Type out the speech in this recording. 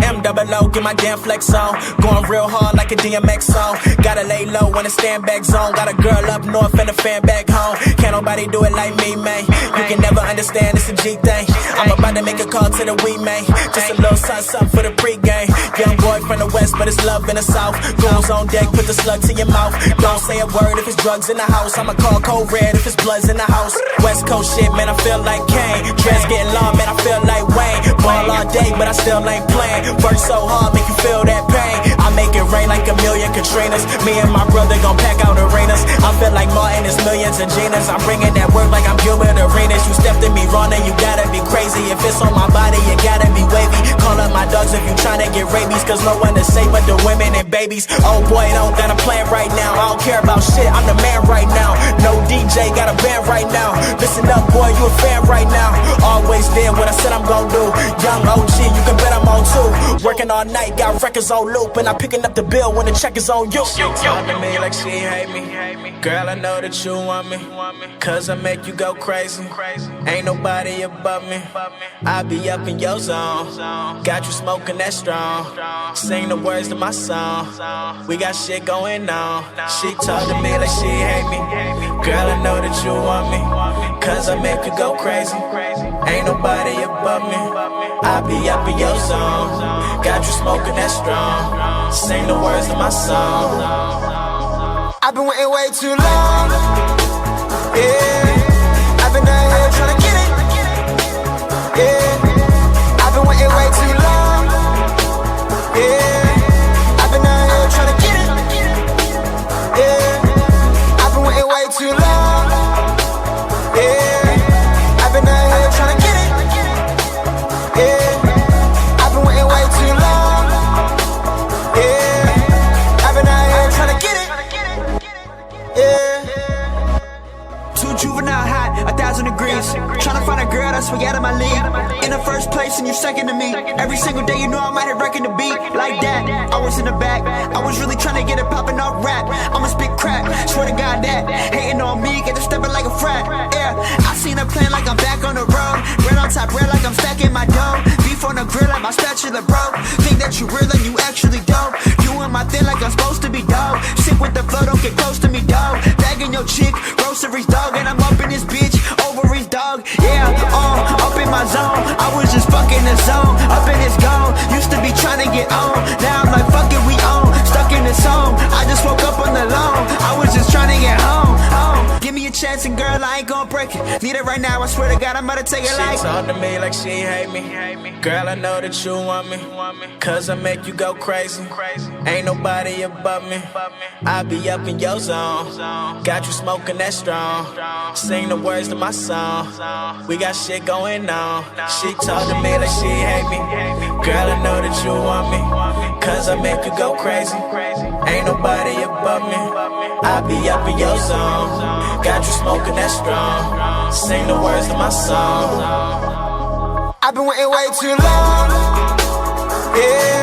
M-double-O, get my damn flex on. Going real hard like a DMX song. Gotta lay low in a stand back zone. Got a girl up north and a fan back home. Can't nobody do it like me, man. You can never understand, it's a G thing. I'm about to make a call to the Wii, man. Just a little something for the pregame. Young boy from the west, but it's love in the south. Goons on deck, put the slug to your mouth. Don't say a word if it's drugs in the house. I'ma call code red if it's bloods in the house. West Coast shit, man, I feel like Kane. Dress getting long, man, I feel like Wayne. Ball all day, but I still ain't playing. Work so hard, make you feel that pain. I make it rain like a million Katrinas. Me and my brother gon' pack out arenas. I feel like Martin, it's millions of Ginas. I'm bringing that work like I'm Gilbert Arenas. You stepped in me wrong, then you gotta be crazy. If it's on my body, you gotta be wavy. Call up my dogs if you tryna get rabies. Cause no one to save but the women and babies. Oh boy, don't got a plan right now. I don't care about shit, I'm the man right now. No DJ, got a band right now. Listen up, boy, you a fan right now. Always did what I said I'm gon' do. Young OG, you can bet I'm on too. Working all night, got records on loop. And I'm picking up the bill when the check is on you. She talk to me like she hate me. Girl, I know that you want me. Cause I make you go crazy. Ain't nobody above me. I be up in your zone. Got you smoking that strong. Sing the words to my song. We got shit going on. She talk to me like she hate me. Girl, I know that you want me. Cause I make you go crazy. Ain't nobody above me. I be up in your zone. Got you smoking that strong. Sing the words to my song. I've been waiting way too long. Yeah, I've been out here trying to get it. Yeah, I've been waiting way too long. Yeah, I've been out here trying to get it. Yeah, I've been waiting way too long. Yeah, I've been out here trying to get it. Yeah, I've been waiting way too long. Yeah, I've been out here trying to get it. Yeah. Too juvenile hot, 1,000 degrees. Tryna find a girl that's way out of my league. In the first place and you're second to me. Every single day you know I might have wrecking the beat. Like that, I was in the back. I was really tryna get it poppin' off rap. I'ma spit crap, swear to God that. Hating on me, get to steppin' like a frat. Yeah, I seen her playing like I'm back on the road. Red on top, red like I'm stacking my dough. Beef on the grill like my spatula broke. Think that you real and you actually dope. Doing my thing like I'm supposed to be dope. Sick with the flow, don't get close to me, dog. Bagging your chick, groceries, dog. And I'm up in this bitch, ovaries, dog. Yeah, up in my zone. I was just fucking the zone. Up in his gone. Used to be trying to get on. Now I'm like, fuck it, we on. Stuck in the zone. I just woke up on the loan. I was just trying to get home. Give me a chance and girl, I ain't gon' break it. Need it right now, I swear to God, I'm about to take it like. She talk to me like she hate me. Girl, I know that you want me. Cause I make you go crazy. Ain't nobody above me. I be up in your zone. Got you smoking that strong. Sing the words to my song. We got shit going on. She talk to me like she hate me. Girl, I know that you want me. Cause I make you go crazy. Ain't nobody above me. I be up in your zone. Got you smoking that strong. Sing the words to my song. I've been waiting way too long. Yeah.